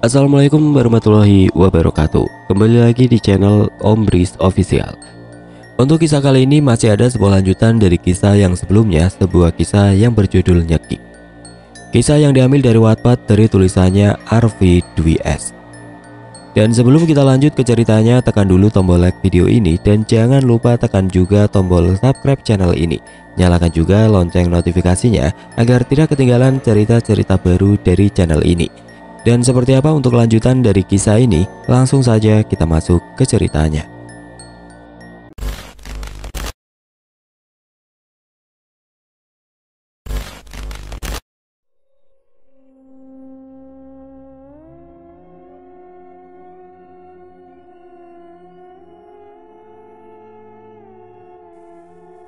Assalamualaikum warahmatullahi wabarakatuh. Kembali lagi di channel Om Riz Official. Untuk kisah kali ini masih ada sebuah lanjutan dari kisah yang sebelumnya, sebuah kisah yang berjudul Nyekik. Kisah yang diambil dari Wattpad dari tulisannya Arfi Dwi S. Dan sebelum kita lanjut ke ceritanya, tekan dulu tombol like video ini dan jangan lupa tekan juga tombol subscribe channel ini. Nyalakan juga lonceng notifikasinya agar tidak ketinggalan cerita-cerita baru dari channel ini. Dan seperti apa untuk lanjutan dari kisah ini? Langsung saja kita masuk ke ceritanya.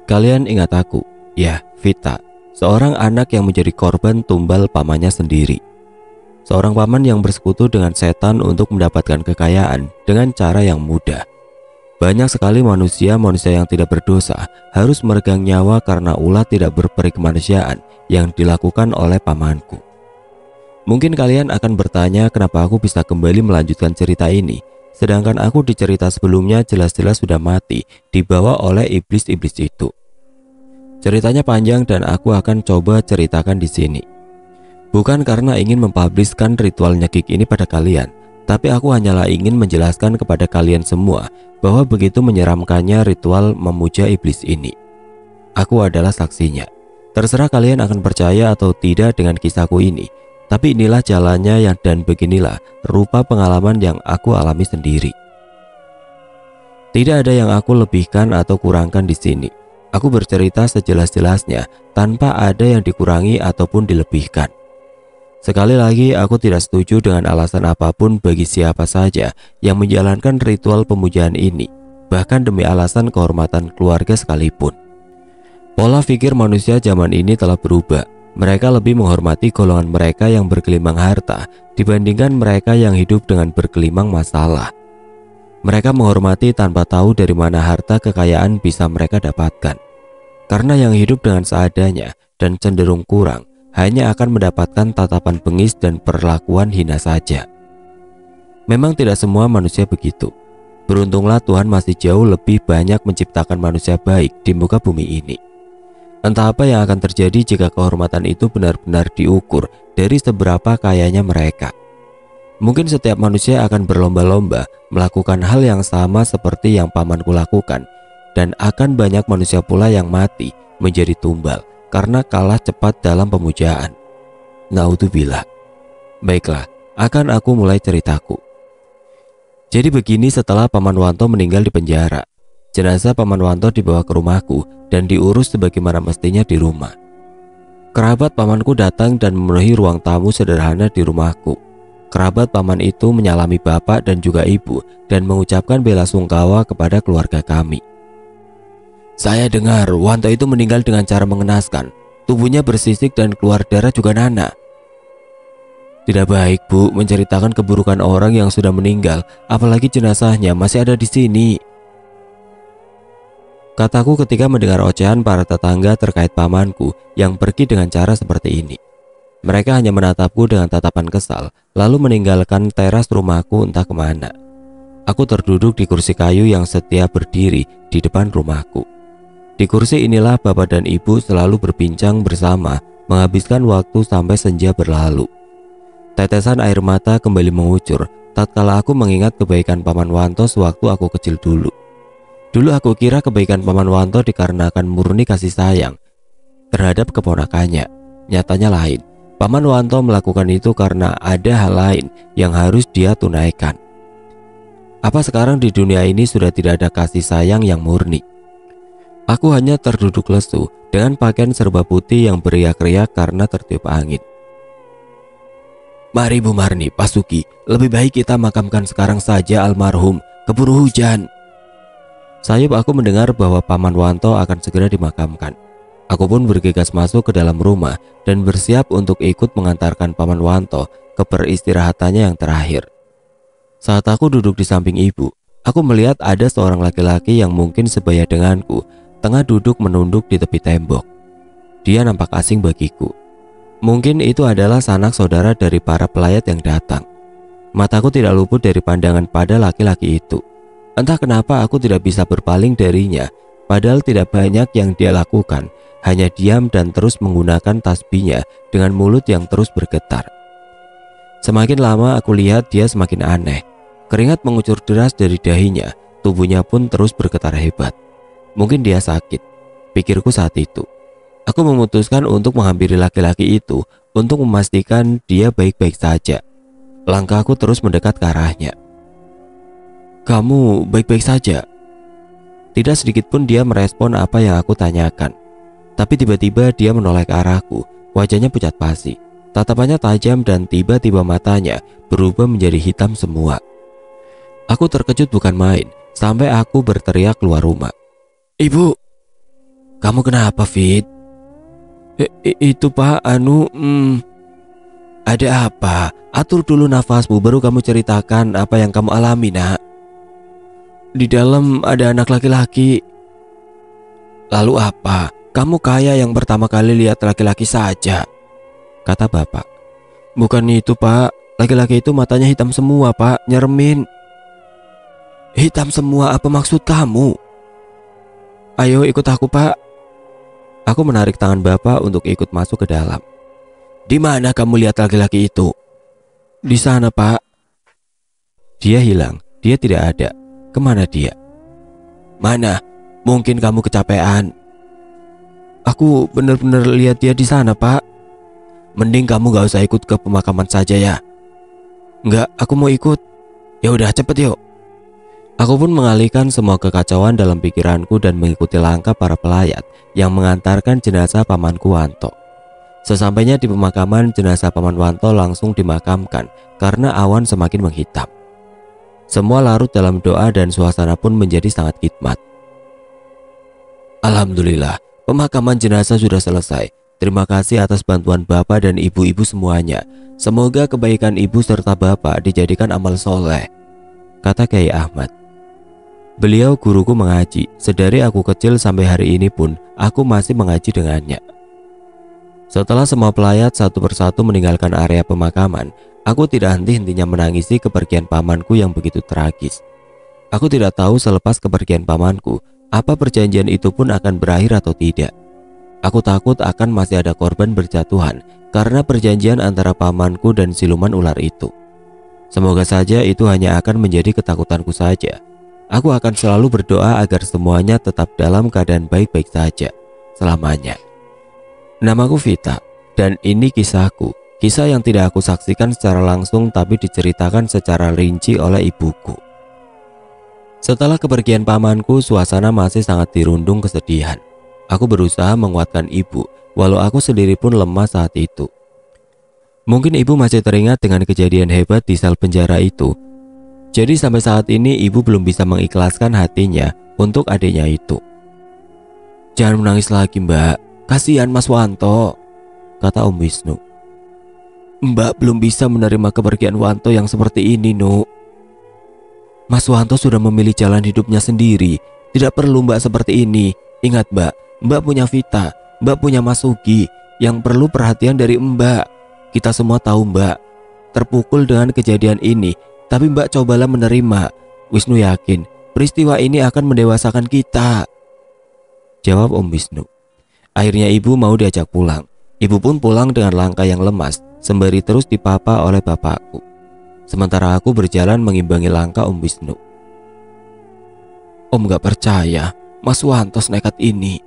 Kalian ingat aku? Ya, Vita, seorang anak yang menjadi korban tumbal pamannya sendiri. Seorang paman yang bersekutu dengan setan untuk mendapatkan kekayaan dengan cara yang mudah. Banyak sekali manusia yang tidak berdosa harus meregang nyawa karena ulah tidak berperi kemanusiaan yang dilakukan oleh pamanku. Mungkin kalian akan bertanya kenapa aku bisa kembali melanjutkan cerita ini, sedangkan aku di cerita sebelumnya jelas-jelas sudah mati dibawa oleh iblis-iblis itu. Ceritanya panjang dan aku akan coba ceritakan di sini. Bukan karena ingin mempubliskan ritual nyekik ini pada kalian, tapi aku hanyalah ingin menjelaskan kepada kalian semua bahwa begitu menyeramkannya ritual memuja iblis ini. Aku adalah saksinya. Terserah kalian akan percaya atau tidak dengan kisahku ini, tapi inilah jalannya dan beginilah rupa pengalaman yang aku alami sendiri. Tidak ada yang aku lebihkan atau kurangkan di sini. Aku bercerita sejelas-jelasnya tanpa ada yang dikurangi ataupun dilebihkan. Sekali lagi, aku tidak setuju dengan alasan apapun bagi siapa saja yang menjalankan ritual pemujaan ini, bahkan demi alasan kehormatan keluarga sekalipun. Pola pikir manusia zaman ini telah berubah. Mereka lebih menghormati golongan mereka yang bergelimang harta dibandingkan mereka yang hidup dengan bergelimang masalah. Mereka menghormati tanpa tahu dari mana harta kekayaan bisa mereka dapatkan. Karena yang hidup dengan seadanya dan cenderung kurang hanya akan mendapatkan tatapan bengis dan perlakuan hina saja. Memang tidak semua manusia begitu. Beruntunglah Tuhan masih jauh lebih banyak menciptakan manusia baik di muka bumi ini. Entah apa yang akan terjadi jika kehormatan itu benar-benar diukur dari seberapa kayanya mereka. Mungkin setiap manusia akan berlomba-lomba melakukan hal yang sama seperti yang pamanku lakukan, dan akan banyak manusia pula yang mati menjadi tumbal karena kalah cepat dalam pemujaan. Naudzubillah. Baiklah, akan aku mulai ceritaku. Jadi begini, setelah Paman Wanto meninggal di penjara, jenazah Paman Wanto dibawa ke rumahku dan diurus sebagaimana mestinya di rumah. Kerabat pamanku datang dan memenuhi ruang tamu sederhana di rumahku. Kerabat paman itu menyalami bapak dan juga ibu dan mengucapkan bela sungkawa kepada keluarga kami. Saya dengar Wanto itu meninggal dengan cara mengenaskan. Tubuhnya bersisik dan keluar darah juga nana. Tidak baik, Bu, menceritakan keburukan orang yang sudah meninggal, apalagi jenazahnya masih ada di sini, kataku ketika mendengar ocehan para tetangga terkait pamanku yang pergi dengan cara seperti ini. Mereka hanya menatapku dengan tatapan kesal, lalu meninggalkan teras rumahku entah kemana. Aku terduduk di kursi kayu yang setia berdiri di depan rumahku. Di kursi inilah bapak dan ibu selalu berbincang bersama, menghabiskan waktu sampai senja berlalu. Tetesan air mata kembali mengucur tatkala aku mengingat kebaikan Paman Wanto sewaktu aku kecil dulu. Dulu aku kira kebaikan Paman Wanto dikarenakan murni kasih sayang terhadap keponakannya. Nyatanya lain. Paman Wanto melakukan itu karena ada hal lain yang harus dia tunaikan. Apa sekarang di dunia ini sudah tidak ada kasih sayang yang murni? Aku hanya terduduk lesu dengan pakaian serba putih yang beriak-riak karena tertiup angin. Mari Bu Marni, Pak Suki, lebih baik kita makamkan sekarang saja almarhum, keburu hujan. Sayup aku mendengar bahwa Paman Wanto akan segera dimakamkan. Aku pun bergegas masuk ke dalam rumah dan bersiap untuk ikut mengantarkan Paman Wanto ke peristirahatannya yang terakhir. Saat aku duduk di samping ibu, aku melihat ada seorang laki-laki yang mungkin sebaya denganku tengah duduk menunduk di tepi tembok. Dia nampak asing bagiku. Mungkin itu adalah sanak saudara dari para pelayat yang datang. Mataku tidak luput dari pandangan pada laki-laki itu. Entah kenapa aku tidak bisa berpaling darinya, padahal tidak banyak yang dia lakukan, hanya diam dan terus menggunakan tasbihnya dengan mulut yang terus bergetar. Semakin lama aku lihat dia semakin aneh. Keringat mengucur deras dari dahinya, tubuhnya pun terus bergetar hebat. Mungkin dia sakit, pikirku saat itu. Aku memutuskan untuk menghampiri laki-laki itu untuk memastikan dia baik-baik saja. Langkahku terus mendekat ke arahnya. "Kamu baik-baik saja?" Tidak sedikit pun dia merespon apa yang aku tanyakan. Tapi tiba-tiba dia menoleh ke arahku, wajahnya pucat pasi. Tatapannya tajam dan tiba-tiba matanya berubah menjadi hitam semua. Aku terkejut bukan main, sampai aku berteriak keluar rumah. "Ibu, kamu kenapa, Fit?" Itu Pak, Ada apa? Atur dulu nafasmu baru kamu ceritakan apa yang kamu alami, Nak." "Di dalam ada anak laki-laki." "Lalu apa? Kamu kayak yang pertama kali lihat laki-laki saja," kata bapak. "Bukan itu Pak, laki-laki itu matanya hitam semua Pak, nyeremin." "Hitam semua apa maksud kamu?" "Ayo ikut aku Pak." Aku menarik tangan bapak untuk ikut masuk ke dalam. "Di mana kamu lihat laki-laki itu?" "Di sana Pak." "Dia hilang, dia tidak ada. Kemana dia?" "Mana? Mungkin kamu kecapean." "Aku benar-benar lihat dia di sana Pak." "Mending kamu gak usah ikut ke pemakaman saja ya." "Enggak, aku mau ikut." "Ya udah cepet yuk." Aku pun mengalihkan semua kekacauan dalam pikiranku dan mengikuti langkah para pelayat yang mengantarkan jenazah pamanku Wanto. Sesampainya di pemakaman, jenazah Paman Wanto langsung dimakamkan karena awan semakin menghitam. Semua larut dalam doa dan suasana pun menjadi sangat khidmat. Alhamdulillah, pemakaman jenazah sudah selesai. Terima kasih atas bantuan Bapak dan Ibu-ibu semuanya. Semoga kebaikan Ibu serta Bapak dijadikan amal soleh, kata Kiai Ahmad. Beliau guruku mengaji. Sedari aku kecil sampai hari ini pun aku masih mengaji dengannya. Setelah semua pelayat satu persatu meninggalkan area pemakaman, aku tidak henti-hentinya menangisi kepergian pamanku yang begitu tragis. Aku tidak tahu selepas kepergian pamanku, apa perjanjian itu pun akan berakhir atau tidak. Aku takut akan masih ada korban berjatuhan karena perjanjian antara pamanku dan siluman ular itu. Semoga saja itu hanya akan menjadi ketakutanku saja. Aku akan selalu berdoa agar semuanya tetap dalam keadaan baik-baik saja selamanya. Namaku Vita, dan ini kisahku. Kisah yang tidak aku saksikan secara langsung tapi diceritakan secara rinci oleh ibuku. Setelah kepergian pamanku, suasana masih sangat dirundung kesedihan. Aku berusaha menguatkan ibu, walau aku sendiri pun lemah saat itu. Mungkin ibu masih teringat dengan kejadian hebat di sel penjara itu. Jadi sampai saat ini ibu belum bisa mengikhlaskan hatinya untuk adiknya itu. "Jangan menangis lagi Mbak, kasihan Mas Wanto," kata Om Wisnu. "Mbak belum bisa menerima kepergian Wanto yang seperti ini, Nu. Mas Wanto sudah memilih jalan hidupnya sendiri. Tidak perlu Mbak seperti ini. Ingat Mbak, Mbak punya Vita, Mbak punya Mas Sugi yang perlu perhatian dari Mbak. Kita semua tahu Mbak terpukul dengan kejadian ini, tapi Mbak cobalah menerima. Wisnu yakin peristiwa ini akan mendewasakan kita," jawab Om Wisnu. Akhirnya ibu mau diajak pulang. Ibu pun pulang dengan langkah yang lemas, sembari terus dipapa oleh bapakku. Sementara aku berjalan mengimbangi langkah Om Wisnu. "Om gak percaya Mas Wanto nekat ini,"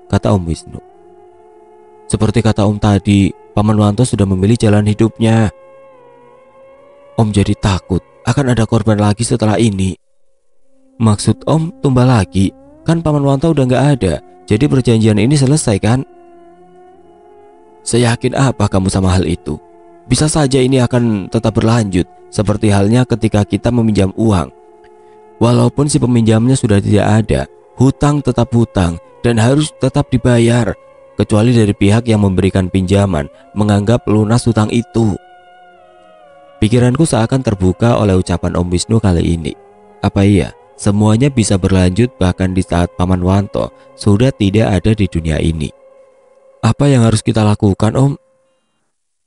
kata Om Wisnu. "Seperti kata Om tadi, Paman Wanto sudah memilih jalan hidupnya. Om jadi takut akan ada korban lagi setelah ini." "Maksud Om tumbal lagi? Kan Paman Wanto udah gak ada. Jadi perjanjian ini selesai kan?" "Seyakin apa kamu sama hal itu? Bisa saja ini akan tetap berlanjut, seperti halnya ketika kita meminjam uang. Walaupun si peminjamnya sudah tidak ada, hutang tetap hutang dan harus tetap dibayar, kecuali dari pihak yang memberikan pinjaman menganggap lunas hutang itu." Pikiranku seakan terbuka oleh ucapan Om Wisnu kali ini. Apa iya semuanya bisa berlanjut bahkan di saat Paman Wanto sudah tidak ada di dunia ini? "Apa yang harus kita lakukan Om?"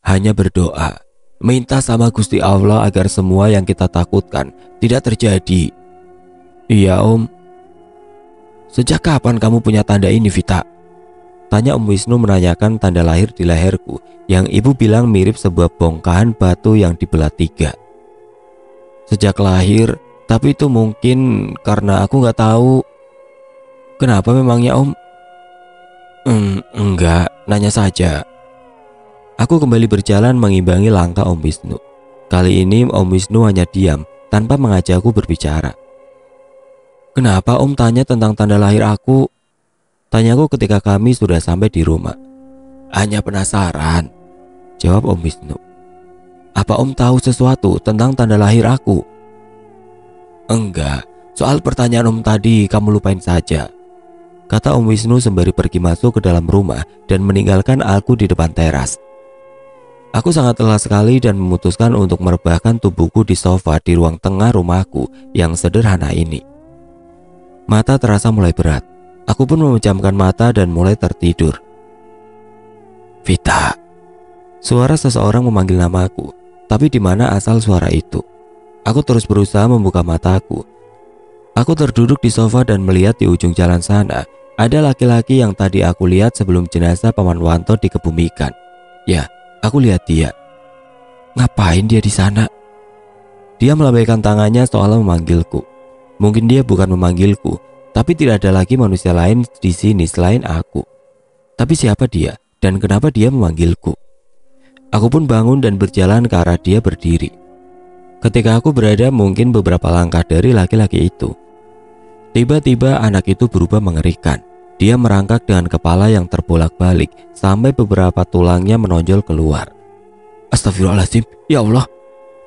"Hanya berdoa. Minta sama Gusti Allah agar semua yang kita takutkan tidak terjadi. Iya Om. Sejak kapan kamu punya tanda ini, Vita? Tanya Om Wisnu menanyakan tanda lahir di leherku yang ibu bilang mirip sebuah bongkahan batu yang dibelah 3. Sejak lahir, tapi itu mungkin karena aku nggak tahu. Kenapa memangnya Om? Enggak, nanya saja. Aku kembali berjalan mengimbangi langkah Om Wisnu. Kali ini Om Wisnu hanya diam tanpa mengajakku berbicara. Kenapa Om tanya tentang tanda lahir aku? Tanyaku ketika kami sudah sampai di rumah. Hanya penasaran, jawab Om Wisnu. Apa Om tahu sesuatu tentang tanda lahir aku? Enggak, soal pertanyaan Om tadi kamu lupain saja, kata Om Wisnu sembari pergi masuk ke dalam rumah dan meninggalkan aku di depan teras. Aku sangat lelah sekali dan memutuskan untuk merebahkan tubuhku di sofa di ruang tengah rumahku yang sederhana ini. Mata terasa mulai berat. Aku pun memejamkan mata dan mulai tertidur. Vita. Suara seseorang memanggil namaku, tapi di mana asal suara itu? Aku terus berusaha membuka mataku. Aku terduduk di sofa dan melihat di ujung jalan sana ada laki-laki yang tadi aku lihat sebelum jenazah Paman Wanto dikebumikan. Ya, aku lihat dia. Ngapain dia di sana? Dia melambaikan tangannya seolah memanggilku. Mungkin dia bukan memanggilku, tapi tidak ada lagi manusia lain di sini selain aku. Tapi siapa dia dan kenapa dia memanggilku? Aku pun bangun dan berjalan ke arah dia berdiri. Ketika aku berada mungkin beberapa langkah dari laki-laki itu, tiba-tiba anak itu berubah mengerikan. Dia merangkak dengan kepala yang terbolak-balik sampai beberapa tulangnya menonjol keluar. Astagfirullahaladzim, ya Allah.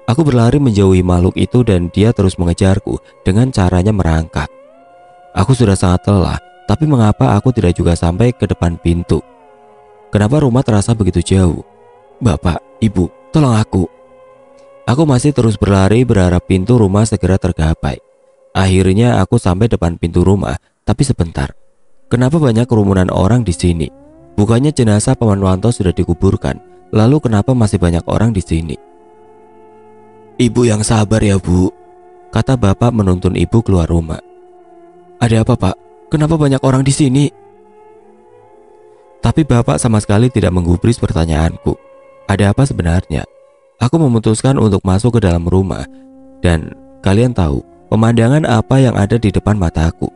Aku berlari menjauhi makhluk itu dan dia terus mengejarku dengan caranya merangkak. Aku sudah sangat lelah, tapi mengapa aku tidak juga sampai ke depan pintu? Kenapa rumah terasa begitu jauh? Bapak, Ibu, tolong aku. Aku masih terus berlari berharap pintu rumah segera tergapai. Akhirnya aku sampai depan pintu rumah, tapi sebentar. Kenapa banyak kerumunan orang di sini? Bukannya jenazah Paman Wanto sudah dikuburkan, lalu kenapa masih banyak orang di sini? Ibu yang sabar ya Bu, kata bapak menuntun ibu keluar rumah. Ada apa Pak? Kenapa banyak orang di sini? Tapi bapak sama sekali tidak menggubris pertanyaanku. Ada apa sebenarnya? Aku memutuskan untuk masuk ke dalam rumah. Dan kalian tahu pemandangan apa yang ada di depan mataku?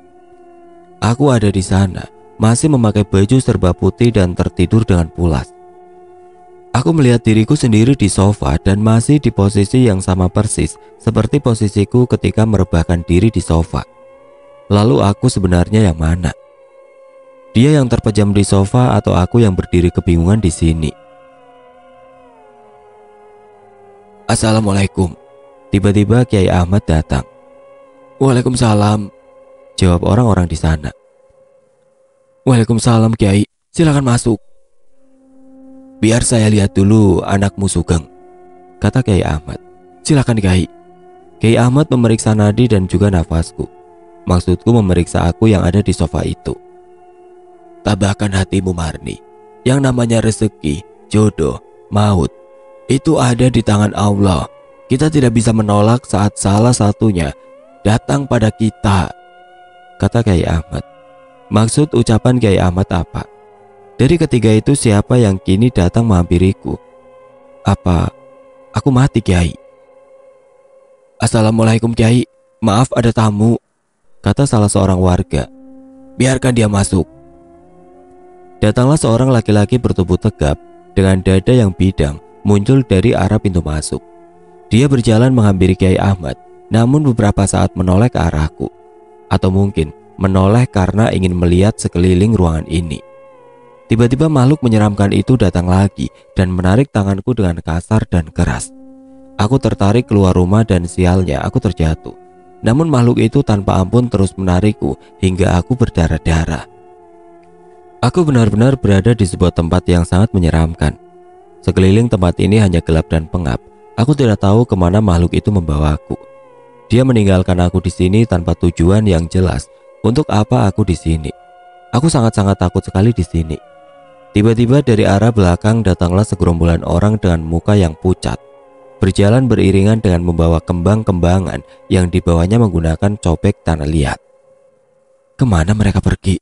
Aku ada di sana, masih memakai baju serba putih dan tertidur dengan pulas. Aku melihat diriku sendiri di sofa dan masih di posisi yang sama persis seperti posisiku ketika merebahkan diri di sofa. Lalu aku sebenarnya yang mana? Dia yang terpejam di sofa atau aku yang berdiri kebingungan di sini? Assalamualaikum. Tiba-tiba Kiai Ahmad datang. Waalaikumsalam, jawab orang-orang di sana. Waalaikumsalam Kiai, silakan masuk. Biar saya lihat dulu anakmu Sugeng, kata Kiai Ahmad. Silakan Kiai. Kiai Ahmad memeriksa nadi dan juga nafasku. Maksudku memeriksa aku yang ada di sofa itu. Tabahkan hatimu Marni. Yang namanya rezeki, jodoh, maut, itu ada di tangan Allah. Kita tidak bisa menolak saat salah satunya datang pada kita, kata Kiai Ahmad. Maksud ucapan Kiai Ahmad apa? Dari ketiga itu siapa yang kini datang menghampiriku? Apa aku mati Kiai? Assalamualaikum Kiai, maaf ada tamu, kata salah seorang warga. Biarkan dia masuk. Datanglah seorang laki-laki bertubuh tegap dengan dada yang bidang muncul dari arah pintu masuk. Dia berjalan menghampiri Kiai Ahmad, namun beberapa saat menoleh ke arahku. Atau mungkin menoleh karena ingin melihat sekeliling ruangan ini. Tiba-tiba makhluk menyeramkan itu datang lagi dan menarik tanganku dengan kasar dan keras. Aku tertarik keluar rumah dan sialnya aku terjatuh. Namun makhluk itu tanpa ampun terus menarikku hingga aku berdarah-darah. Aku benar-benar berada di sebuah tempat yang sangat menyeramkan. Sekeliling tempat ini hanya gelap dan pengap. Aku tidak tahu kemana makhluk itu membawaku. Dia meninggalkan aku di sini tanpa tujuan yang jelas. Untuk apa aku di sini? Aku sangat-sangat takut sekali di sini. Tiba-tiba dari arah belakang datanglah segerombolan orang dengan muka yang pucat. berjalan beriringan dengan membawa kembang-kembangan yang dibawanya menggunakan cobek tanah liat. Kemana mereka pergi?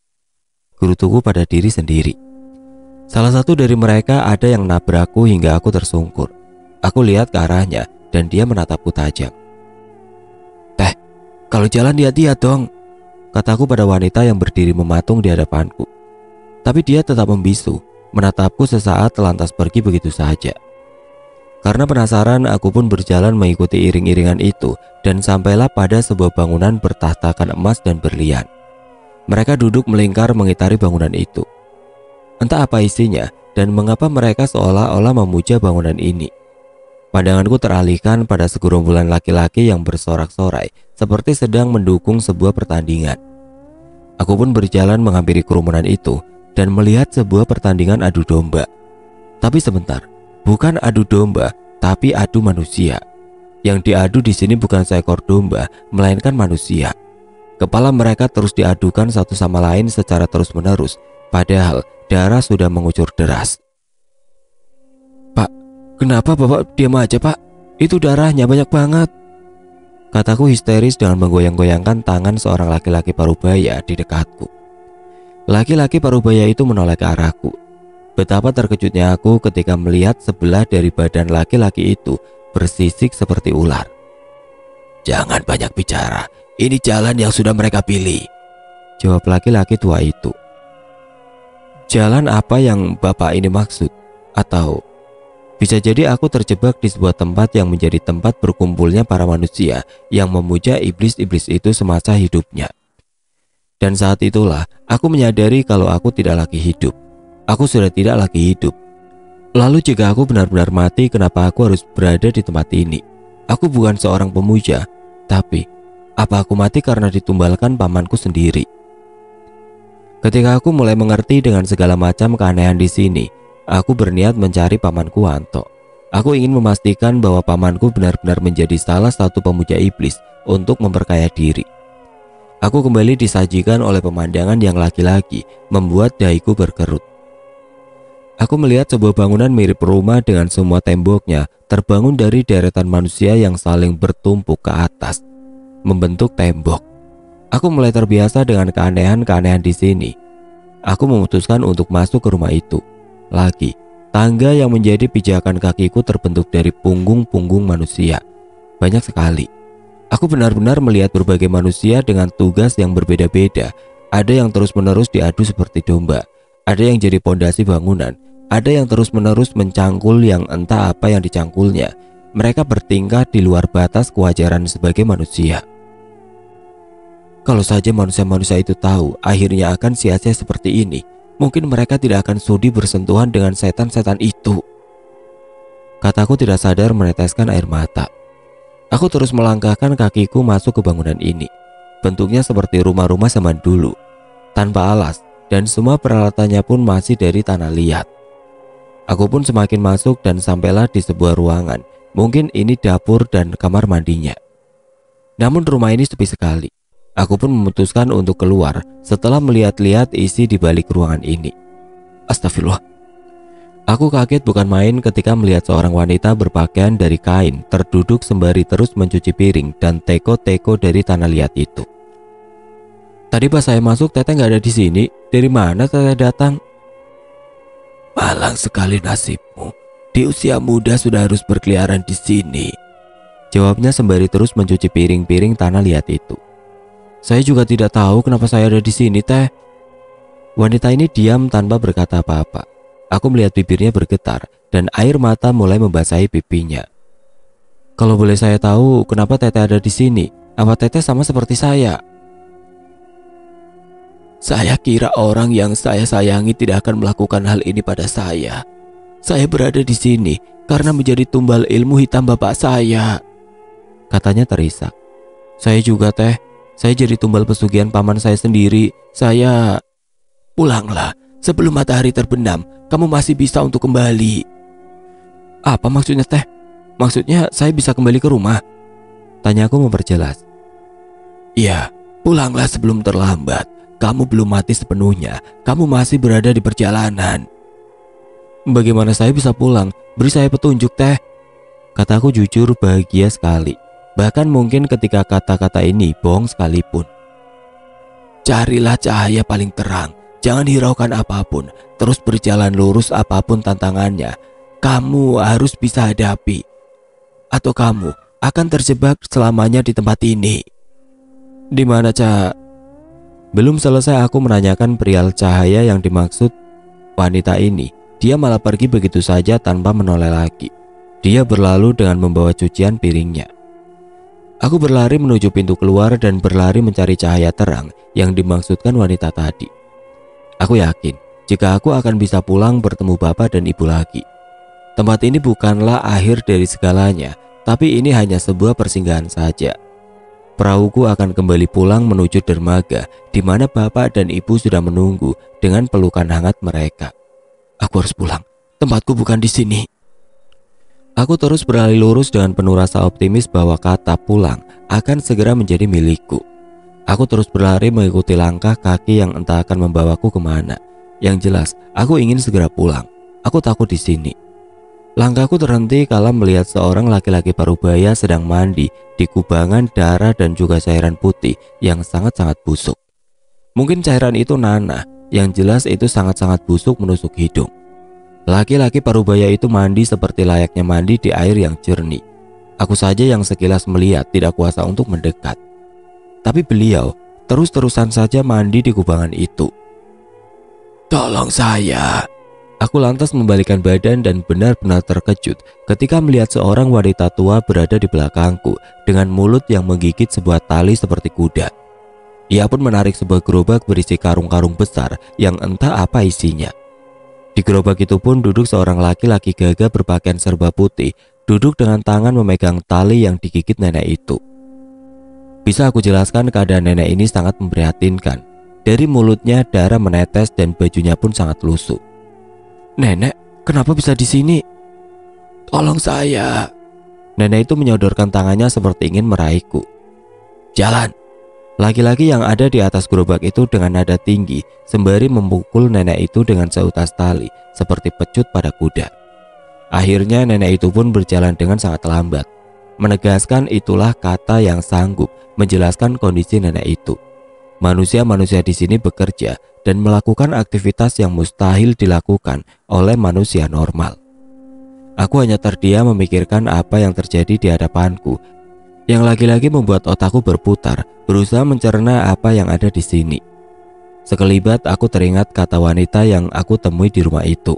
Gerutuku pada diri sendiri. Salah satu dari mereka ada yang nabrakku hingga aku tersungkur. Aku lihat ke arahnya dan dia menatapku tajam. "Teh, kalau jalan hati-hati dong," kataku pada wanita yang berdiri mematung di hadapanku. Tapi dia tetap membisu, menatapku sesaat lantas pergi begitu saja. Karena penasaran, aku pun berjalan mengikuti iring-iringan itu dan sampailah pada sebuah bangunan bertahtakan emas dan berlian. Mereka duduk melingkar mengitari bangunan itu. Entah apa isinya dan mengapa mereka seolah-olah memuja bangunan ini. Pandanganku teralihkan pada segerombolan laki-laki yang bersorak-sorai seperti sedang mendukung sebuah pertandingan. Aku pun berjalan menghampiri kerumunan itu dan melihat sebuah pertandingan adu domba. Tapi sebentar, bukan adu domba, tapi adu manusia. Yang diadu di sini bukan seekor domba, melainkan manusia. Kepala mereka terus diadukan satu sama lain secara terus-menerus, padahal darah sudah mengucur deras. "Pak, kenapa Bapak diam aja, Pak? Itu darahnya banyak banget," kataku histeris dengan menggoyang-goyangkan tangan seorang laki-laki parubaya di dekatku. Laki-laki parubaya itu menoleh ke arahku. Betapa terkejutnya aku ketika melihat sebelah dari badan laki-laki itu bersisik seperti ular. "Jangan banyak bicara, ini jalan yang sudah mereka pilih," jawab laki-laki tua itu. Jalan apa yang Bapak ini maksud? Atau bisa jadi aku terjebak di sebuah tempat yang menjadi tempat berkumpulnya para manusia yang memuja iblis-iblis itu semasa hidupnya. Dan saat itulah aku menyadari kalau aku tidak lagi hidup. Aku sudah tidak lagi hidup. Lalu jika aku benar-benar mati, kenapa aku harus berada di tempat ini? Aku bukan seorang pemuja, tapi apa aku mati karena ditumbalkan pamanku sendiri? Ketika aku mulai mengerti dengan segala macam keanehan di sini, aku berniat mencari pamanku Wanto. Aku ingin memastikan bahwa pamanku benar-benar menjadi salah satu pemuja iblis untuk memperkaya diri. Aku kembali disajikan oleh pemandangan yang lagi-lagi membuat dahiku berkerut. Aku melihat sebuah bangunan mirip rumah dengan semua temboknya terbangun dari deretan manusia yang saling bertumpuk ke atas, membentuk tembok. Aku mulai terbiasa dengan keanehan-keanehan di sini. Aku memutuskan untuk masuk ke rumah itu. Lagi, tangga yang menjadi pijakan kakiku terbentuk dari punggung-punggung manusia. Banyak sekali. Aku benar-benar melihat berbagai manusia dengan tugas yang berbeda-beda. Ada yang terus-menerus diadu seperti domba. Ada yang jadi pondasi bangunan. Ada yang terus-menerus mencangkul yang entah apa yang dicangkulnya. Mereka bertingkah di luar batas kewajaran sebagai manusia. Kalau saja manusia-manusia itu tahu akhirnya akan sia-sia seperti ini, mungkin mereka tidak akan sudi bersentuhan dengan setan-setan itu. Kataku tidak sadar meneteskan air mata. Aku terus melangkahkan kakiku masuk ke bangunan ini. Bentuknya seperti rumah-rumah zaman dulu, tanpa alas, dan semua peralatannya pun masih dari tanah liat. Aku pun semakin masuk dan sampailah di sebuah ruangan. Mungkin ini dapur dan kamar mandinya. Namun rumah ini sepi sekali. Aku pun memutuskan untuk keluar setelah melihat-lihat isi di balik ruangan ini. Astagfirullah. Aku kaget bukan main ketika melihat seorang wanita berpakaian dari kain terduduk sembari terus mencuci piring dan teko-teko dari tanah liat itu. Tadi pas saya masuk, Teteh nggak ada di sini. Dari mana Teteh datang? Malang sekali nasibmu. Di usia muda sudah harus berkeliaran di sini, jawabnya sembari terus mencuci piring-piring tanah liat itu. Saya juga tidak tahu kenapa saya ada di sini, Teh. Wanita ini diam tanpa berkata apa-apa. Aku melihat bibirnya bergetar dan air mata mulai membasahi pipinya. Kalau boleh saya tahu, kenapa Teteh ada di sini? Apa Teteh sama seperti saya? Saya kira orang yang saya sayangi tidak akan melakukan hal ini pada saya. Saya berada di sini karena menjadi tumbal ilmu hitam bapak saya, katanya terisak. Saya juga, Teh. Saya jadi tumbal pesugihan paman saya sendiri. Saya... Pulanglah, sebelum matahari terbenam. Kamu masih bisa untuk kembali. Apa maksudnya, Teh? Maksudnya saya bisa kembali ke rumah? Tanyaku memperjelas. Iya, pulanglah sebelum terlambat. Kamu belum mati sepenuhnya. Kamu masih berada di perjalanan. Bagaimana saya bisa pulang? Beri saya petunjuk, Teh. Kataku jujur bahagia sekali. Bahkan mungkin ketika kata-kata ini bohong sekalipun. Carilah cahaya paling terang. Jangan hiraukan apapun. Terus berjalan lurus apapun tantangannya. Kamu harus bisa hadapi. Atau kamu akan terjebak selamanya di tempat ini. Di mana, Cak? Belum selesai aku menanyakan perihal cahaya yang dimaksud wanita ini, dia malah pergi begitu saja tanpa menoleh lagi. Dia berlalu dengan membawa cucian piringnya. Aku berlari menuju pintu keluar dan berlari mencari cahaya terang yang dimaksudkan wanita tadi. Aku yakin jika aku akan bisa pulang bertemu bapak dan ibu lagi. Tempat ini bukanlah akhir dari segalanya, tapi ini hanya sebuah persinggahan saja. Perahuku akan kembali pulang menuju dermaga di mana bapak dan ibu sudah menunggu dengan pelukan hangat mereka. Aku harus pulang, tempatku bukan di sini. Aku terus berlari lurus dengan penuh rasa optimis bahwa kata pulang akan segera menjadi milikku. Aku terus berlari mengikuti langkah kaki yang entah akan membawaku kemana. Yang jelas, aku ingin segera pulang. Aku takut di sini. Langkahku terhenti kala melihat seorang laki-laki parubaya sedang mandi di kubangan darah dan juga cairan putih yang sangat-sangat busuk. Mungkin cairan itu nanah, yang jelas itu sangat-sangat busuk menusuk hidung. Laki-laki parubaya itu mandi seperti layaknya mandi di air yang jernih. Aku saja yang sekilas melihat tidak kuasa untuk mendekat. Tapi beliau terus-terusan saja mandi di kubangan itu. Tolong saya. Aku lantas membalikkan badan dan benar-benar terkejut ketika melihat seorang wanita tua berada di belakangku dengan mulut yang menggigit sebuah tali seperti kuda. Ia pun menarik sebuah gerobak berisi karung-karung besar yang entah apa isinya. Di gerobak itu pun duduk seorang laki-laki gagah berpakaian serba putih, duduk dengan tangan memegang tali yang digigit nenek itu. Bisa aku jelaskan keadaan nenek ini sangat memprihatinkan. Dari mulutnya darah menetes dan bajunya pun sangat lusuh. Nenek, kenapa bisa di sini? Tolong saya. Nenek itu menyodorkan tangannya seperti ingin meraihku. Jalan. Laki-laki yang ada di atas gerobak itu dengan nada tinggi sembari memukul nenek itu dengan seutas tali seperti pecut pada kuda. Akhirnya nenek itu pun berjalan dengan sangat lambat, menegaskan itulah kata yang sanggup menjelaskan kondisi nenek itu. Manusia-manusia di sini bekerja dan melakukan aktivitas yang mustahil dilakukan oleh manusia normal. Aku hanya terdiam memikirkan apa yang terjadi di hadapanku, yang lagi-lagi membuat otakku berputar, berusaha mencerna apa yang ada di sini. Sekelibat aku teringat kata wanita yang aku temui di rumah itu.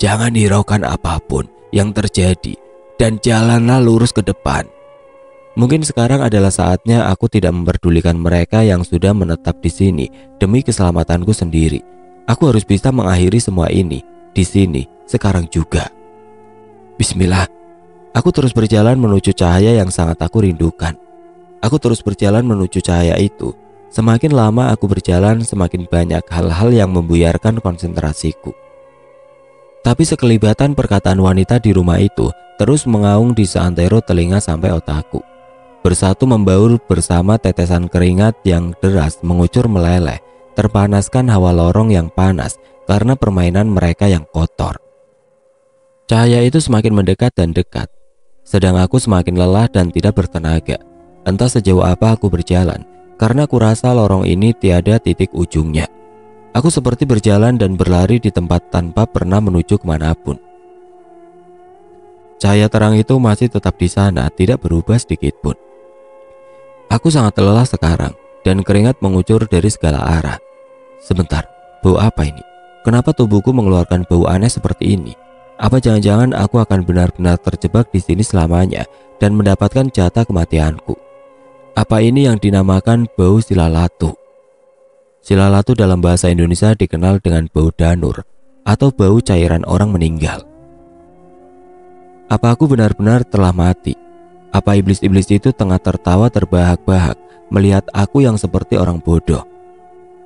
Jangan hiraukan apapun yang terjadi dan jalanlah lurus ke depan. Mungkin sekarang adalah saatnya aku tidak memperdulikan mereka yang sudah menetap di sini demi keselamatanku sendiri. Aku harus bisa mengakhiri semua ini di sini sekarang juga. Bismillah. Aku terus berjalan menuju cahaya yang sangat aku rindukan. Aku terus berjalan menuju cahaya itu. Semakin lama aku berjalan, semakin banyak hal-hal yang membuyarkan konsentrasiku. Tapi sekelibatan perkataan wanita di rumah itu terus mengaung di seantero telinga sampai otakku. Bersatu membaur bersama tetesan keringat yang deras mengucur meleleh, terpanaskan hawa lorong yang panas karena permainan mereka yang kotor. Cahaya itu semakin mendekat dan dekat. Sedang aku semakin lelah dan tidak bertenaga. Entah sejauh apa aku berjalan, karena kurasa lorong ini tiada titik ujungnya. Aku seperti berjalan dan berlari di tempat tanpa pernah menuju kemanapun. Cahaya terang itu masih tetap di sana, tidak berubah sedikit pun. Aku sangat lelah sekarang, dan keringat mengucur dari segala arah. Sebentar, bau apa ini? Kenapa tubuhku mengeluarkan bau aneh seperti ini? Apa jangan-jangan aku akan benar-benar terjebak di sini selamanya dan mendapatkan jatah kematianku? Apa ini yang dinamakan bau silalatu? Silalatu dalam bahasa Indonesia dikenal dengan bau danur atau bau cairan orang meninggal. Apa aku benar-benar telah mati? Apa iblis-iblis itu tengah tertawa terbahak-bahak melihat aku yang seperti orang bodoh,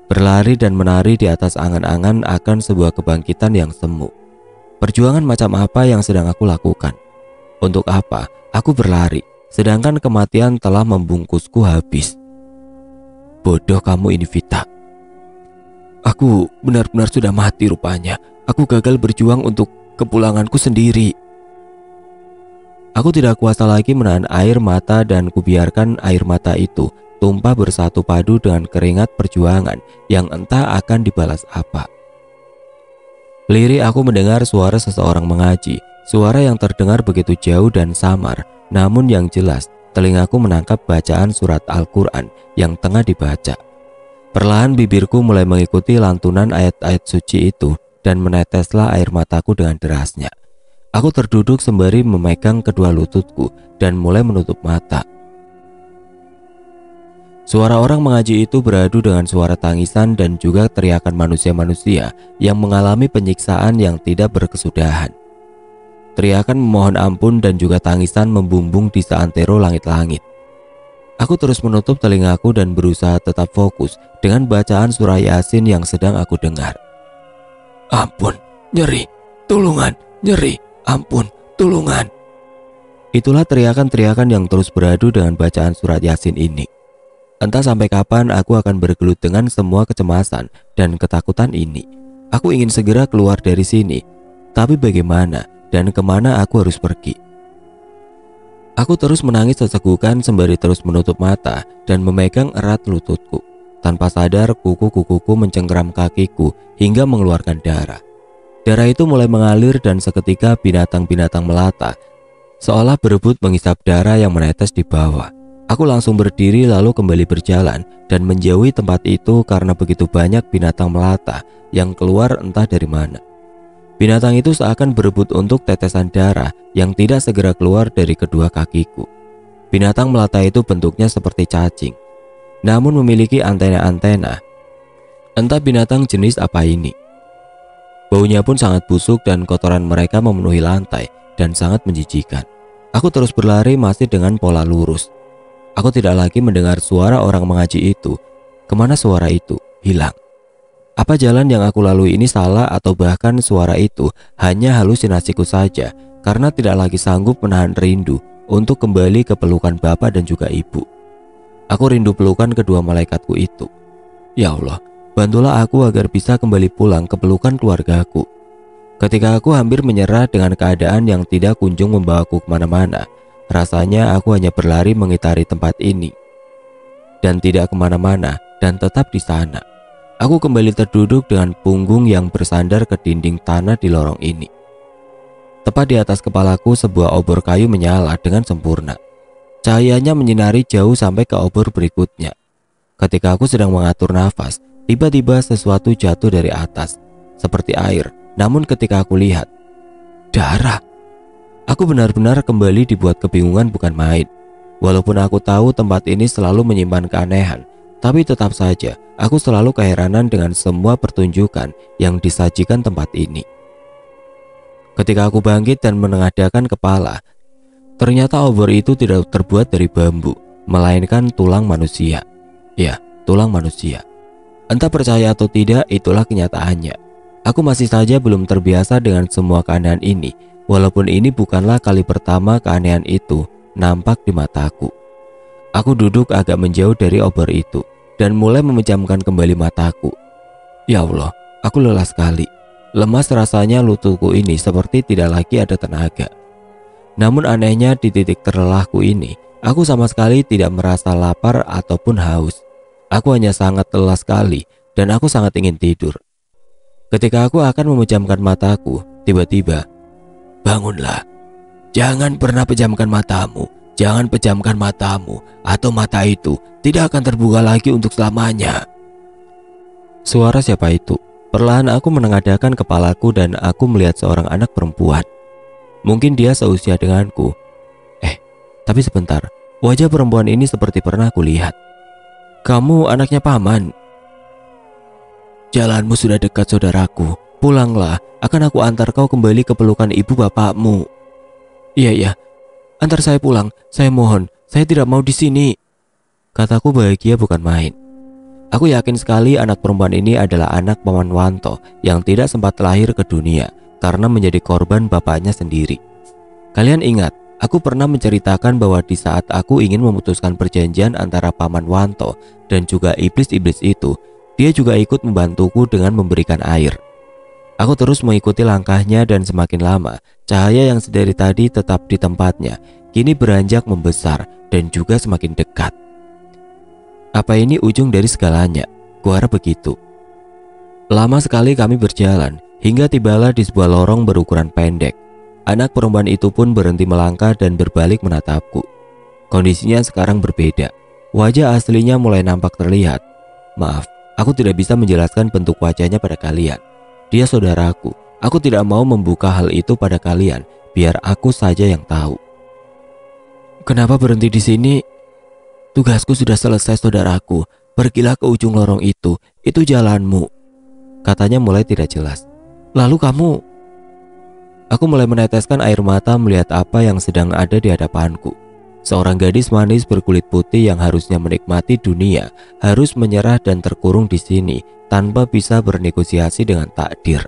berlari dan menari di atas angan-angan akan sebuah kebangkitan yang semu? Perjuangan macam apa yang sedang aku lakukan? Untuk apa aku berlari sedangkan kematian telah membungkusku habis? Bodoh kamu ini, Vita. Aku benar-benar sudah mati rupanya. Aku gagal berjuang untuk kepulanganku sendiri. Aku tidak kuasa lagi menahan air mata dan kubiarkan air mata itu tumpah bersatu padu dengan keringat perjuangan yang entah akan dibalas apa. Lirik aku mendengar suara seseorang mengaji, suara yang terdengar begitu jauh dan samar, namun yang jelas telingaku menangkap bacaan surat Al-Quran yang tengah dibaca. Perlahan bibirku mulai mengikuti lantunan ayat-ayat suci itu dan meneteslah air mataku dengan derasnya. Aku terduduk sembari memegang kedua lututku dan mulai menutup mata. Suara orang mengaji itu beradu dengan suara tangisan dan juga teriakan manusia-manusia yang mengalami penyiksaan yang tidak berkesudahan. Teriakan memohon ampun dan juga tangisan membumbung di seantero langit-langit. Aku terus menutup telingaku dan berusaha tetap fokus dengan bacaan surah Yasin yang sedang aku dengar. Ampun, nyeri, tulungan, nyeri, ampun, tulungan. Itulah teriakan-teriakan yang terus beradu dengan bacaan surat Yasin ini. Entah sampai kapan aku akan bergelut dengan semua kecemasan dan ketakutan ini. Aku ingin segera keluar dari sini, tapi bagaimana dan kemana aku harus pergi? Aku terus menangis sesegukan sembari terus menutup mata dan memegang erat lututku. Tanpa sadar kuku-kukuku mencengkeram kakiku hingga mengeluarkan darah. Darah itu mulai mengalir dan seketika binatang-binatang melata, seolah berebut menghisap darah yang menetes di bawah. Aku langsung berdiri lalu kembali berjalan dan menjauhi tempat itu karena begitu banyak binatang melata yang keluar entah dari mana. Binatang itu seakan berebut untuk tetesan darah yang tidak segera keluar dari kedua kakiku. Binatang melata itu bentuknya seperti cacing, namun memiliki antena-antena. Entah binatang jenis apa ini. Baunya pun sangat busuk dan kotoran mereka memenuhi lantai dan sangat menjijikan. Aku terus berlari masih dengan pola lurus. Aku tidak lagi mendengar suara orang mengaji itu. Kemana suara itu hilang? Apa jalan yang aku lalui ini salah atau bahkan suara itu hanya halusinasiku saja karena tidak lagi sanggup menahan rindu untuk kembali ke pelukan bapak dan juga ibu. Aku rindu pelukan kedua malaikatku itu. Ya Allah, bantulah aku agar bisa kembali pulang ke pelukan keluargaku. Ketika aku hampir menyerah dengan keadaan yang tidak kunjung membawaku kemana-mana, rasanya aku hanya berlari mengitari tempat ini dan tidak kemana-mana dan tetap di sana. Aku kembali terduduk dengan punggung yang bersandar ke dinding tanah di lorong ini. Tepat di atas kepalaku sebuah obor kayu menyala dengan sempurna. Cahayanya menyinari jauh sampai ke obor berikutnya. Ketika aku sedang mengatur nafas, tiba-tiba sesuatu jatuh dari atas, seperti air. Namun ketika aku lihat, darah. Aku benar-benar kembali dibuat kebingungan bukan main. Walaupun aku tahu tempat ini selalu menyimpan keanehan, tapi tetap saja aku selalu keheranan dengan semua pertunjukan yang disajikan tempat ini. Ketika aku bangkit dan menengadahkan kepala, ternyata obor itu tidak terbuat dari bambu, melainkan tulang manusia. Ya, tulang manusia. Entah percaya atau tidak, itulah kenyataannya. Aku masih saja belum terbiasa dengan semua keanehan ini, walaupun ini bukanlah kali pertama keanehan itu nampak di mataku. Aku duduk agak menjauh dari obor itu dan mulai memejamkan kembali mataku. Ya Allah, aku lelah sekali. Lemas rasanya lututku ini seperti tidak lagi ada tenaga. Namun anehnya di titik terlelahku ini, aku sama sekali tidak merasa lapar ataupun haus. Aku hanya sangat lelah sekali dan aku sangat ingin tidur. Ketika aku akan memejamkan mataku, tiba-tiba, bangunlah. Jangan pernah pejamkan matamu. Jangan pejamkan matamu, atau mata itu tidak akan terbuka lagi untuk selamanya. Suara siapa itu? Perlahan aku menengadahkan kepalaku dan aku melihat seorang anak perempuan. Mungkin dia seusia denganku. Tapi sebentar, wajah perempuan ini seperti pernah kulihat. Kamu anaknya paman? Jalanmu sudah dekat saudaraku. Pulanglah, akan aku antar kau kembali ke pelukan ibu bapakmu. Iya, antar saya pulang, saya mohon, saya tidak mau di sini. Kataku bahagia bukan main. Aku yakin sekali anak perempuan ini adalah anak Paman Wanto yang tidak sempat lahir ke dunia karena menjadi korban bapaknya sendiri. Kalian ingat, aku pernah menceritakan bahwa di saat aku ingin memutuskan perjanjian antara Paman Wanto dan juga iblis-iblis itu, dia juga ikut membantuku dengan memberikan air. Aku terus mengikuti langkahnya dan semakin lama, cahaya yang sedari tadi tetap di tempatnya, kini beranjak membesar dan juga semakin dekat. Apa ini ujung dari segalanya? Kuharap begitu. Lama sekali kami berjalan, hingga tibalah di sebuah lorong berukuran pendek. Anak perempuan itu pun berhenti melangkah dan berbalik menatapku. Kondisinya sekarang berbeda. Wajah aslinya mulai nampak terlihat. Maaf, aku tidak bisa menjelaskan bentuk wajahnya pada kalian. Dia saudaraku. Aku tidak mau membuka hal itu pada kalian, biar aku saja yang tahu. Kenapa berhenti di sini? Tugasku sudah selesai, saudaraku. Pergilah ke ujung lorong itu jalanmu. Katanya mulai tidak jelas. Lalu kamu? Aku mulai meneteskan air mata melihat apa yang sedang ada di hadapanku. Seorang gadis manis berkulit putih yang harusnya menikmati dunia harus menyerah dan terkurung di sini tanpa bisa bernegosiasi dengan takdir.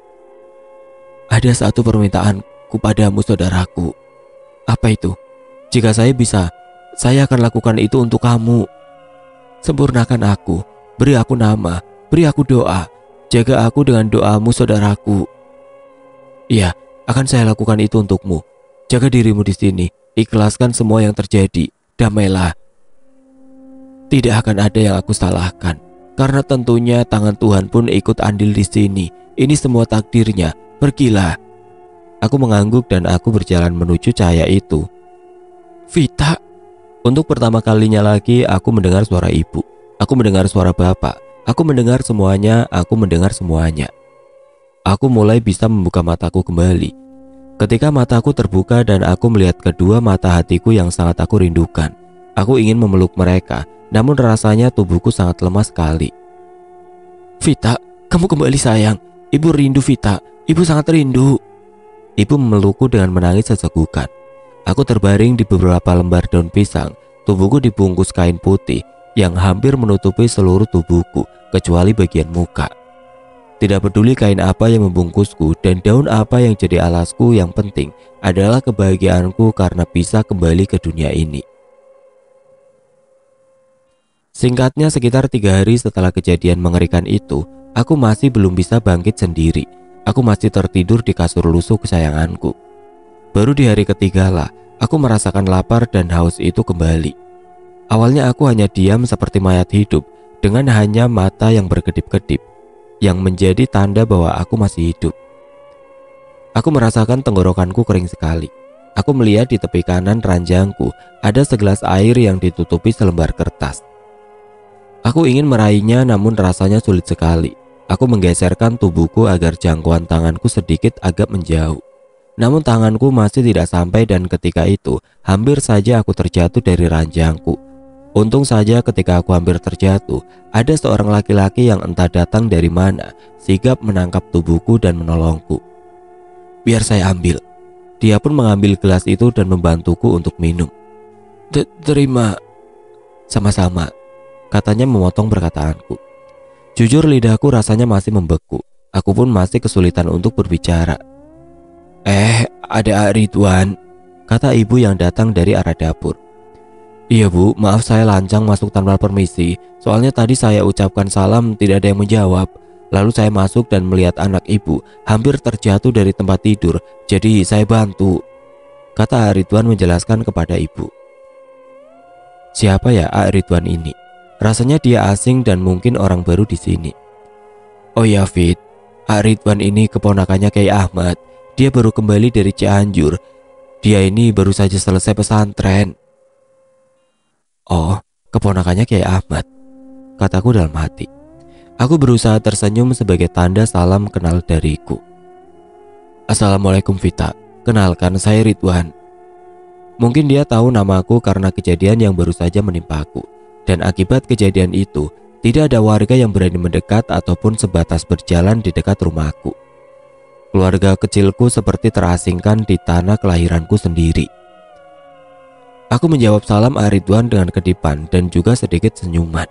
Ada satu permintaanku padamu, saudaraku. Apa itu? Jika saya bisa, saya akan lakukan itu untuk kamu. Sempurnakan aku, beri aku nama, beri aku doa, jaga aku dengan doamu, saudaraku. Iya, akan saya lakukan itu untukmu. Jaga dirimu di sini, ikhlaskan semua yang terjadi, damailah. Tidak akan ada yang aku salahkan, karena tentunya tangan Tuhan pun ikut andil di sini. Ini semua takdirnya, pergilah. Aku mengangguk dan aku berjalan menuju cahaya itu. Vita. Untuk pertama kalinya lagi aku mendengar suara ibu. Aku mendengar suara bapak. Aku mendengar semuanya, aku mendengar semuanya. Aku mulai bisa membuka mataku kembali. Ketika mataku terbuka dan aku melihat kedua mata hatiku yang sangat aku rindukan. Aku ingin memeluk mereka, namun rasanya tubuhku sangat lemah sekali. Vita, kamu kembali sayang. Ibu rindu Vita, ibu sangat rindu. Ibu memelukku dengan menangis sesegukan. Aku terbaring di beberapa lembar daun pisang. Tubuhku dibungkus kain putih yang hampir menutupi seluruh tubuhku kecuali bagian muka. Tidak peduli kain apa yang membungkusku dan daun apa yang jadi alasku, yang penting adalah kebahagiaanku karena bisa kembali ke dunia ini. Singkatnya, sekitar 3 hari setelah kejadian mengerikan itu, aku masih belum bisa bangkit sendiri. Aku masih tertidur di kasur lusuh kesayanganku. Baru di hari ketiga lah, aku merasakan lapar dan haus itu kembali. Awalnya aku hanya diam seperti mayat hidup, dengan hanya mata yang berkedip-kedip, yang menjadi tanda bahwa aku masih hidup. Aku merasakan tenggorokanku kering sekali. Aku melihat di tepi kanan ranjangku ada segelas air yang ditutupi selembar kertas. Aku ingin meraihnya namun rasanya sulit sekali. Aku menggeserkan tubuhku agar jangkauan tanganku sedikit agak menjauh. Namun tanganku masih tidak sampai dan ketika itu hampir saja aku terjatuh dari ranjangku. Untung saja ketika aku hampir terjatuh, ada seorang laki-laki yang entah datang dari mana sigap menangkap tubuhku dan menolongku. Biar saya ambil. Dia pun mengambil gelas itu dan membantuku untuk minum. Terima. Sama-sama, katanya memotong perkataanku. Jujur lidahku rasanya masih membeku. Aku pun masih kesulitan untuk berbicara. Ada Ridwan, kata ibu yang datang dari arah dapur. Iya bu, maaf saya lancang masuk tanpa permisi. Soalnya tadi saya ucapkan salam tidak ada yang menjawab. Lalu saya masuk dan melihat anak ibu hampir terjatuh dari tempat tidur. Jadi saya bantu, kata Ridwan menjelaskan kepada ibu. Siapa ya Ridwan ini? Rasanya dia asing dan mungkin orang baru di sini. Oh ya Fit, Ridwan ini keponakannya Kiai Ahmad. Dia baru kembali dari Cianjur. Dia ini baru saja selesai pesantren. Oh, keponakannya Kiai Ahmad, kataku dalam hati. Aku berusaha tersenyum sebagai tanda salam kenal dariku. Assalamualaikum Vita, kenalkan saya Ridwan. Mungkin dia tahu namaku karena kejadian yang baru saja menimpaku. Dan akibat kejadian itu, tidak ada warga yang berani mendekat ataupun sebatas berjalan di dekat rumahku. Keluarga kecilku seperti terasingkan di tanah kelahiranku sendiri. Aku menjawab salam Ridwan dengan kedipan dan juga sedikit senyuman.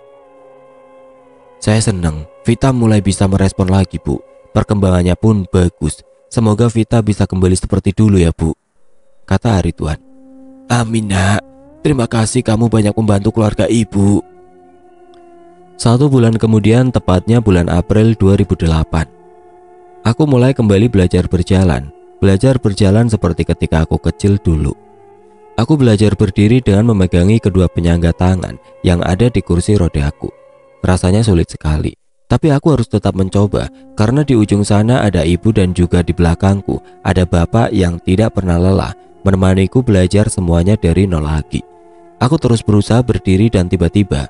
Saya senang Vita mulai bisa merespon lagi bu. Perkembangannya pun bagus. Semoga Vita bisa kembali seperti dulu ya bu, kata Ridwan. Amin nak. Terima kasih kamu banyak membantu keluarga ibu. 1 bulan kemudian, tepatnya bulan April 2008. Aku mulai kembali belajar berjalan. Belajar berjalan seperti ketika aku kecil dulu. Aku belajar berdiri dengan memegangi kedua penyangga tangan yang ada di kursi rodaku. Rasanya sulit sekali, tapi aku harus tetap mencoba karena di ujung sana ada ibu dan juga di belakangku ada bapak yang tidak pernah lelah menemaniku belajar semuanya dari nol lagi. Aku terus berusaha berdiri dan tiba-tiba,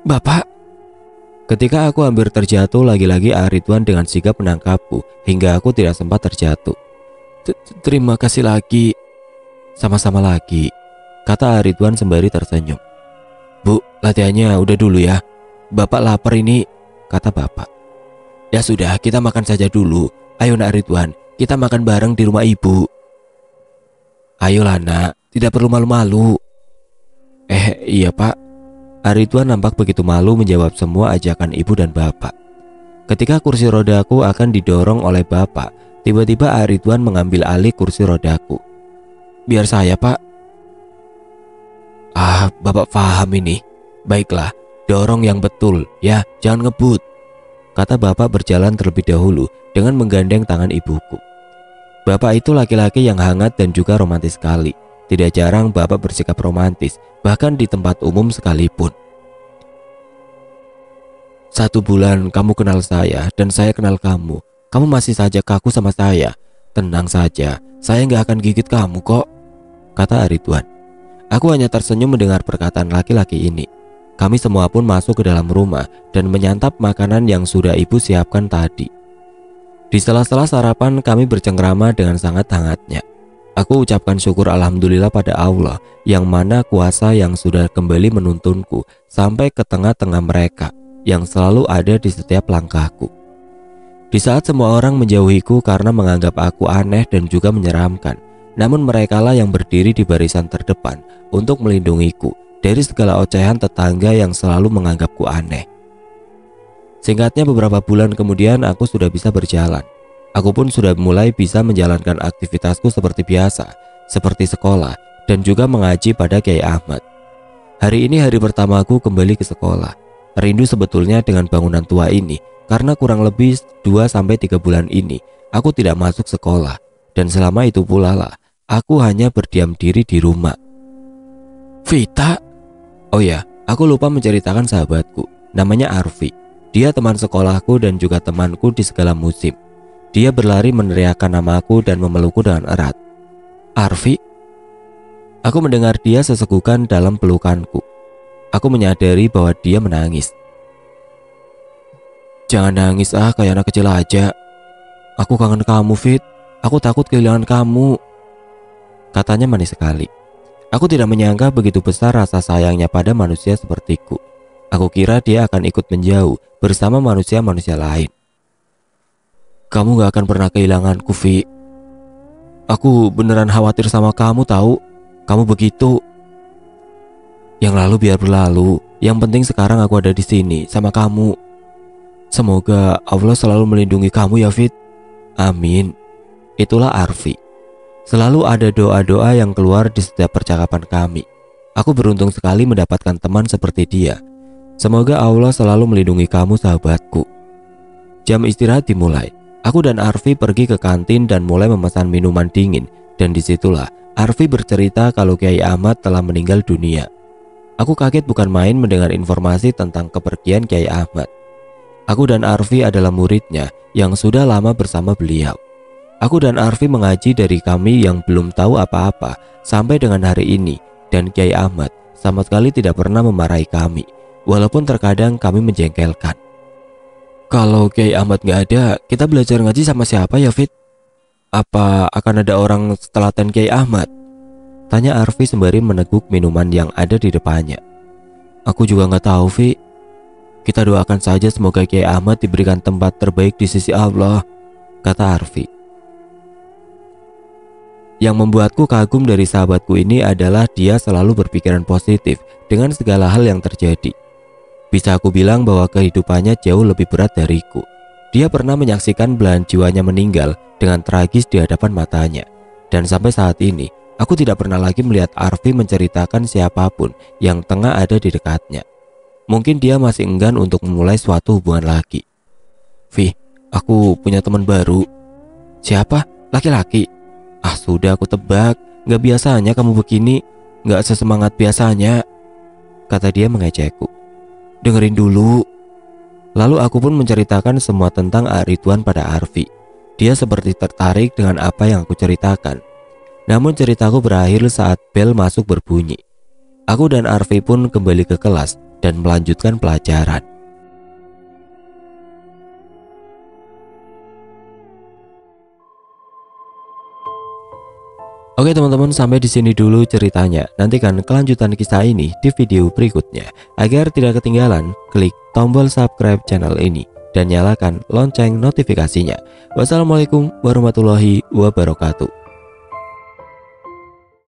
"Bapak!" Ketika aku hampir terjatuh, lagi-lagi Ridwan dengan sigap menangkapku hingga aku tidak sempat terjatuh. Terima kasih lagi." "Sama-sama lagi," kata Ridwan sembari tersenyum. "Bu, latihannya udah dulu ya. Bapak lapar ini," kata bapak. "Ya sudah, kita makan saja dulu. Ayo nak Ridwan, kita makan bareng di rumah ibu." "Ayolah nak, tidak perlu malu-malu." Iya pak." Ridwan nampak begitu malu menjawab semua ajakan ibu dan bapak. Ketika kursi rodaku akan didorong oleh bapak, tiba-tiba Ridwan mengambil alih kursi rodaku. "Biar saya pak." Bapak paham ini. Baiklah, dorong yang betul ya, jangan ngebut," kata bapak berjalan terlebih dahulu dengan menggandeng tangan ibuku. Bapak itu laki-laki yang hangat dan juga romantis sekali. Tidak jarang bapak bersikap romantis, bahkan di tempat umum sekalipun. "1 bulan kamu kenal saya dan saya kenal kamu. Kamu masih saja kaku sama saya. Tenang saja, saya nggak akan gigit kamu kok," kata Ridwan. Aku hanya tersenyum mendengar perkataan laki-laki ini. Kami semua pun masuk ke dalam rumah dan menyantap makanan yang sudah ibu siapkan tadi. Di sela-sela sarapan kami bercengkrama dengan sangat hangatnya. Aku ucapkan syukur alhamdulillah pada Allah yang mana kuasa yang sudah kembali menuntunku sampai ke tengah-tengah mereka yang selalu ada di setiap langkahku. Di saat semua orang menjauhiku karena menganggap aku aneh dan juga menyeramkan, namun merekalah yang berdiri di barisan terdepan untuk melindungiku dari segala ocehan tetangga yang selalu menganggapku aneh. Singkatnya beberapa bulan kemudian aku sudah bisa berjalan. Aku pun sudah mulai bisa menjalankan aktivitasku seperti biasa, seperti sekolah dan juga mengaji pada Kiai Ahmad. Hari ini hari pertamaku kembali ke sekolah. Rindu sebetulnya dengan bangunan tua ini karena kurang lebih 2-3 bulan ini aku tidak masuk sekolah dan selama itu pula lah aku hanya berdiam diri di rumah. "Vita?" Oh ya, aku lupa menceritakan sahabatku. Namanya Arfi. Dia teman sekolahku dan juga temanku di segala musim. Dia berlari meneriakkan namaku dan memelukku dengan erat. "Arfi?" Aku mendengar dia sesegukan dalam pelukanku. Aku menyadari bahwa dia menangis. "Jangan nangis kayak anak kecil aja. Aku kangen kamu, Fit. Aku takut kehilangan kamu," katanya manis sekali. Aku tidak menyangka begitu besar rasa sayangnya pada manusia sepertiku. Aku kira dia akan ikut menjauh bersama manusia-manusia lain. "Kamu gak akan pernah kehilanganku, Vi. Aku beneran khawatir sama kamu tahu. Kamu begitu. Yang lalu biar berlalu. Yang penting sekarang aku ada di sini sama kamu. Semoga Allah selalu melindungi kamu ya, Fit. Amin." Itulah Arfi. Selalu ada doa-doa yang keluar di setiap percakapan kami. Aku beruntung sekali mendapatkan teman seperti dia. Semoga Allah selalu melindungi kamu, sahabatku. Jam istirahat dimulai. Aku dan Arfi pergi ke kantin dan mulai memesan minuman dingin. Dan disitulah Arfi bercerita kalau Kiai Ahmad telah meninggal dunia. Aku kaget bukan main mendengar informasi tentang kepergian Kiai Ahmad. Aku dan Arfi adalah muridnya yang sudah lama bersama beliau. Aku dan Arfi mengaji dari kami yang belum tahu apa-apa sampai dengan hari ini. Dan Kiai Ahmad sama sekali tidak pernah memarahi kami, walaupun terkadang kami menjengkelkan. "Kalau Kiai Ahmad nggak ada, kita belajar ngaji sama siapa ya, Fit? Apa akan ada orang setelaten Kiai Ahmad?" tanya Arfi sembari meneguk minuman yang ada di depannya. "Aku juga nggak tahu, Vi. Kita doakan saja semoga Kiai Ahmad diberikan tempat terbaik di sisi Allah," kata Arfi. Yang membuatku kagum dari sahabatku ini adalah dia selalu berpikiran positif dengan segala hal yang terjadi. Bisa aku bilang bahwa kehidupannya jauh lebih berat dariku. Dia pernah menyaksikan belahan jiwanya meninggal dengan tragis di hadapan matanya. Dan sampai saat ini, aku tidak pernah lagi melihat Arfi menceritakan siapapun yang tengah ada di dekatnya. Mungkin dia masih enggan untuk memulai suatu hubungan lagi. "Vi, Aku punya teman baru. Siapa? Laki-laki? Ah sudah, aku tebak. Gak biasanya kamu begini. Gak sesemangat biasanya, kata dia mengejekku. Dengerin dulu. Lalu aku pun menceritakan semua tentang Ridwan pada Arfi. Dia seperti tertarik dengan apa yang aku ceritakan. Namun ceritaku berakhir saat bel masuk berbunyi. Aku dan Arfi pun kembali ke kelas dan melanjutkan pelajaran. Oke teman-teman, sampai di sini dulu ceritanya. Nantikan kelanjutan kisah ini di video berikutnya. Agar tidak ketinggalan, klik tombol subscribe channel ini dan nyalakan lonceng notifikasinya. Wassalamualaikum warahmatullahi wabarakatuh.